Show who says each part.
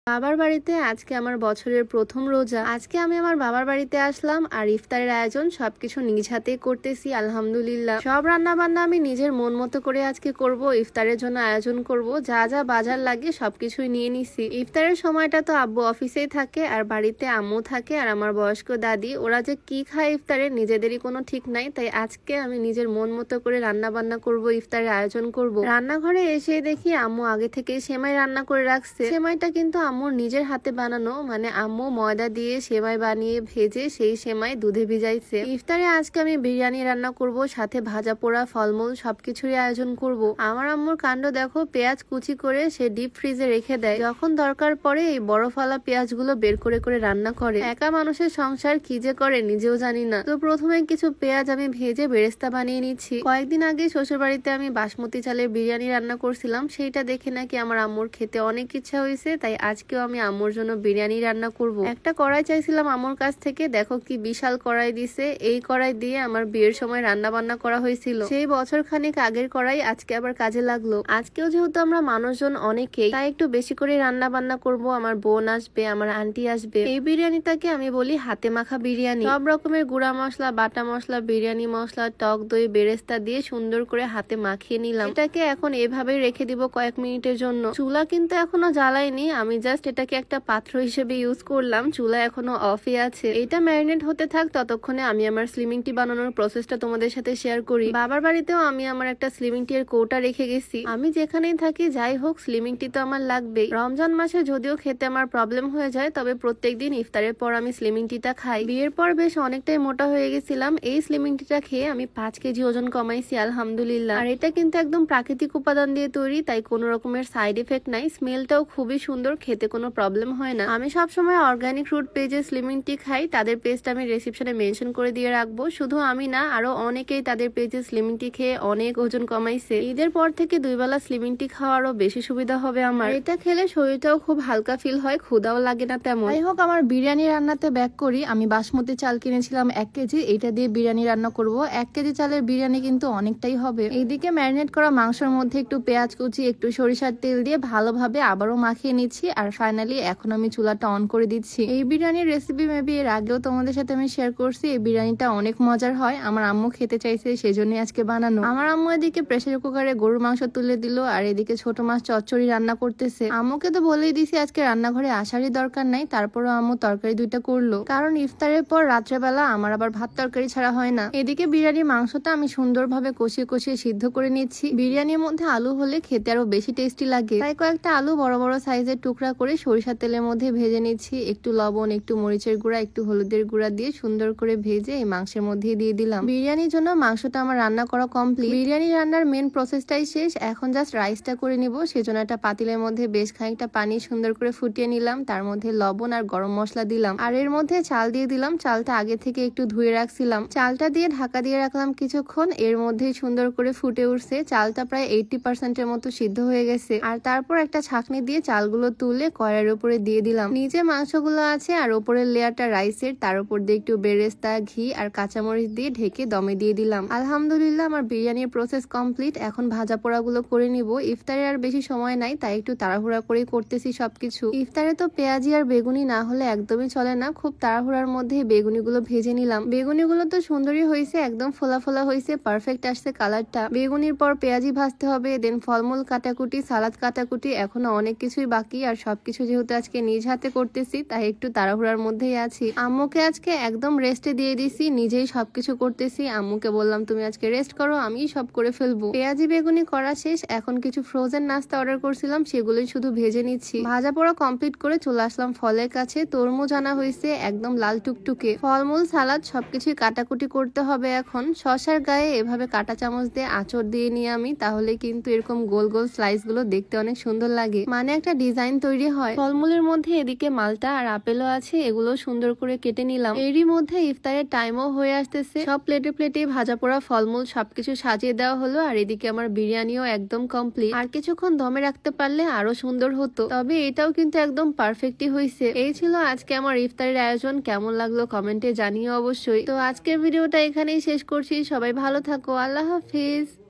Speaker 1: বাবার বাড়িতে আজকে আমার বছরের প্রথম রোজা। আজকে আমি আমার বাবার বাড়িতে আসলাম আর ইফতারের আয়োজন সবকিছু নিজ হাতেই করতেছি আলহামদুলিল্লাহ। সব রান্না বান্না আমি নিজের মন মতো করে আজকে করব। ইফতারের জন্য আয়োজন করব, যা যা বাজার লাগে সবকিছুই নিয়ে নিছি। ইফতারের সময়টা তো আব্বু অফিসেই থাকে আর বাড়িতে আম্মু থাকে আর আমার বয়স্ক দাদি। ওরা যে কি খায় ইফতারে নিজেদেরই কোনো ঠিক নাই, তাই আজকে আমি নিজের মন মতো করে রান্না বান্না করব, ইফতারের আয়োজন করব। রান্নাঘরে এসে দেখি আম্মু আগে থেকে সেমাই রান্না করে রাখছে। সেমাইটা কিন্তু আম্মুর নিজের হাতে বানানো, মানে আম্মু ময়দা দিয়ে সেমাই বানিয়ে ভেজে সেই সেমাই দুধে ভিজাইছে। ইফতারে আজকে আমি বিরিয়ানি রান্না করব, সাথে ভাজা পোড়া ফলমূল সবকিছুরই আয়োজন করব। আমার আম্মুর কাণ্ড দেখো, পেঁয়াজ কুচি করে সে ডিপ ফ্রিজে রেখে দেয়, যখন দরকার পড়ে এই বরফওয়ালা পেঁয়াজগুলো বের করে করে রান্না করে। একা মানুষের সংসার কি যে করে নিজেও জানি না। তো প্রথমে কিছু পেঁয়াজ আমি ভেজে বেরেস্তা বানিয়ে নিচ্ছি। কয়েকদিন আগে শ্বশুর বাড়িতে আমি বাসমতি চালের বিরিয়ানি রান্না করছিলাম, সেইটা দেখে নাকি আমার আম্মুর খেতে অনেক ইচ্ছা হয়েছে, তাই আজকেও আমি আম্মুর জন্য বিরিয়ানি রান্না করব। একটা কড়াই চাইছিলাম আম্মুর কাছ থেকে, দেখো কি বিশাল কড়াই দিছে। এই কড়াই দিয়ে আমার বিয়ের সময় রান্না বান্না করা হয়েছিল, সেই বছর খানিক আগের কড়াই আজকে আবার কাজে লাগলো। আজকেও যেহেতু আমরা মানুষজন অনেকেই, তাই একটু বেশি করে রান্না বান্না করব। আমার বোন আসবে, আমার আন্টি আসবে। এই বিরিয়ানিটাকে আমি বলি হাতে মাখা বিরিয়ানি। সব রকমের গুঁড়া মশলা, বাটা মশলা, বিরিয়ানি মশলা, টক দই, বেরেস্তা দিয়ে সুন্দর করে হাতে মাখিয়ে নিলাম। এটাকে এখন এভাবেই রেখে দিব কয়েক মিনিটের জন্য। চুলা কিন্তু এখনো জ্বালাইনি, আমি জাস্ট এটাকে একটা পাত্র হিসেবে ইউজ করলাম। চুলা এখনো অফই আছে। এটা ম্যারিনেট হতে থাক, ততক্ষণে আমি আমার স্লিমিং টি বানানোর প্রসেসটা তোমাদের সাথে শেয়ার করি। বাবার বাড়িতেও আমি আমার একটা স্লিমিং টি এর কৌটা রেখে গেছি। আমি যেখানেই থাকি যাই হোক, স্লিমিং টি তো আমার লাগবেই। রমজান মাসে যদিও খেতে আমার প্রবলেম হয়ে যায়, তবে প্রত্যেকদিন ইফতারের পর আমি স্লিমিং টিটা খাই। বিয়ের পর বেশ অনেকটাই মোটা হয়ে গেছিলাম, এই স্লিমিং টিটা খেয়ে আমি 5 কেজি ওজন কমাইছি আলহামদুলিল্লাহ। আর এটা কিন্তু একদম প্রাকৃতিক উপাদান দিয়ে তৈরি, তাই কোনো রকমের সাইড এফেক্ট নাই। স্মেলটাও খুবই সুন্দর, খেতে কোনো প্রবলেম হয় না। আমি সবসময় অর্গানিক ফ্রুট পেজে স্লিমিং টি খাই, তাদের পেজটা আমি রেসিপশনে মেনশন করে দিয়ে রাখবো। শুধু আমি না, আরো অনেকেই তাদের পেজে স্লিমিং টি খেয়ে অনেক ওজন কমাইছে। ঈদের পর থেকে 2 বেলা স্লিমিং টি খাওয়ারও বেশি সুবিধা হবে আমার। এটা খেলে শরীরটাও খুব হালকা ফিল হয়, ক্ষুধাও লাগে না তেমন। যাই হোক, আমার বিরিয়ানি রান্নাতে ব্যাক করি। আমি বাসমতি চাল কিনেছিলাম 1 কেজি, এটা দিয়ে বিরিয়ানি রান্না করব। 1 কেজি চালের বিরিয়ানি কিন্তু অনেকটাই হবে। এইদিকে ম্যারিনেট করা মাংসের মধ্যে একটু পেঁয়াজ কুচি, একটু সরিষার তেল দিয়ে ভালোভাবে আবারও মাখিয়ে নিচ্ছি। আর ফাইনালি এখন আমি চুলাটা অন করে দিচ্ছি। এই বিরিয়ানির রেসিপি মেবি এর আগেও তোমাদের সাথে আমি শেয়ার করছি। এই বিরিয়ানিটা অনেক মজার হয়, আমার আম্মু খেতে চাইছে, সেজন্যই আজকে বানানো। আমার আম্মু এদিকে প্রেসার কুকারে গরুর মাংস তুলে দিল, আর এদিকে ছোট মাছ চচ্চড়ি রান্না করতেছে। আম্মুকে তো বলেই দিছি আজকে রান্নাঘরে আসারই দরকার নাই, তারপরও আম্মু তরকারি 2টা করলো, কারণ ইফতারের পর রাত্রেবেলা আমার আবার ভাত তরকারি ছাড়া হয় না। এদিকে বিরিয়ানির মাংসটা আমি সুন্দরভাবে কষিয়ে কষিয়ে সিদ্ধ করে নিচ্ছি। বিরিয়ানির মধ্যে আলু হলে খেতে আরো বেশি টেস্টি লাগে, তাই কয়েকটা আলু বড় বড় সাইজের টুকরা করে সরিষার তেলের মধ্যে ভেজে নিচ্ছি। একটু লবণ, একটু মরিচের গুঁড়া, একটু হলুদের গুঁড়া দিয়ে সুন্দর করে ভেজে এই মাংসের মধ্যে দিয়ে দিলাম। বিরিয়ানির জন্য মাংসটা আমার রান্না করা কমপ্লিট। বিরিয়ানি রান্নার মেন প্রসেসটাই শেষ, এখন জাস্ট রাইসটা করে নিব। সেজন্য একটা পাতিলের মধ্যে বেশ খানিকটা পানি সুন্দর করে ফুটিয়ে নিলাম, তার মধ্যে লবণ আর গরম মশলা দিলাম, আর এর মধ্যে চাল দিয়ে দিলাম। চালটা আগে থেকে একটু ধুয়ে রাখছিলাম। চালটা দিয়ে ঢাকা দিয়ে রাখলাম কিছুক্ষণ, এর মধ্যেই সুন্দর করে ফুটে উঠছে। চালটা প্রায় 80% এর মতো সিদ্ধ হয়ে গেছে। আর তারপর একটা ছাঁকনি দিয়ে চালগুলো তুলে কড়াইয়ের উপরে দিয়ে দিলাম। নিচে মাংসগুলো আছে আর উপরের লেয়ারটা রাইসের, তার উপর দিয়ে একটু বেরেস্তা, ঘি আর কাঁচামরিচ দিয়ে ঢেকে দমে দিয়ে দিলাম। আলহামদুলিল্লাহ, আমার বিরিয়ানির প্রসেস কমপ্লিট। এখন ভাজা পোড়াগুলো করে নিব। ইফতারে আর বেশি সময় নাই, তাই একটু তাড়াহুড়া করেই করতেছি সবকিছু। ইফতারে তো পেঁয়াজি আর বেগুনি না হলে একদমই চলে না। খুব তাড়াহুড়ার মধ্যে বেগুনিগুলো ভেজে নিলাম। বেগুনিগুলো তো সুন্দরই হয়েছে, একদম ফোলা ফোলা হয়েছে, পারফেক্ট আসছে কালারটা। বেগুনির পর পেঁয়াজি ভাজতে হবে, দেন ফলমূল কাটাকুটি, সালাদ কাটাকুটি, এখনো অনেক কিছুই বাকি। আর সবকিছু যেহেতু আজকে নিজ হাতে করতেছি, তাই একটু তাড়াহুড়ার মধ্যেই আছি। আম্মুকে আজকে একদম রেস্টে দিয়ে দিছি, নিজেই সবকিছু করতেছি। আম্মুকে বললাম তুমি আজকে রেস্ট করো, আমি সব করে ফেলবো। পেঁয়াজি বেগুনি করা শেষ, এখন কিছু ফ্রোজেন নাস্তা অর্ডার করছিলাম, সেগুলোই শুধু ভেজে নিচ্ছি। ভাজা পোড়া কমপ্লিট করে চলে আসলাম ফলের কাছে। তরমুজ আনা হয়েছে, একদম লাল টুকটুকে। ফলমূল, সালাদ সবকিছুই কাটাকুটি করতে হবে এখন। শসার গায়ে এভাবে কাটা চামচ দিয়ে আঁচড় দিয়ে নিয়ে আমি, তাহলে কিন্তু এরকম গোল গোল স্লাইস গুলো দেখতে অনেক সুন্দর লাগে, মানে একটা ডিজাইন তৈরি হয়। ফলমূলের মধ্যে এদিকে মালটা আর আপেলও আছে, এগুলো সুন্দর করে কেটে নিলাম। এরই মধ্যে ইফতারের টাইমও হয়ে আসতেছে। সব প্লেটে প্লেটে ভাজা পোড়া ফলমূল সবকিছু সাজিয়ে দেওয়া হলো, আর এদিকে আমার বিরিয়ানিও একদম কমপ্লিট। আর কিছুক্ষণ দমে রাখতে পারলে আরো সুন্দর হতো, তবে এটাও কিন্তু একদম পারফেক্টই হয়েছে। এই ছিল আজকে আমার ইফতারের আয়োজন। কেমন লাগলো কমেন্টে জানিও অবশ্যই। তো আজকের ভিডিওটা এখানেই শেষ করছি। সবাই ভালো থাকো, আল্লাহ হাফিজ।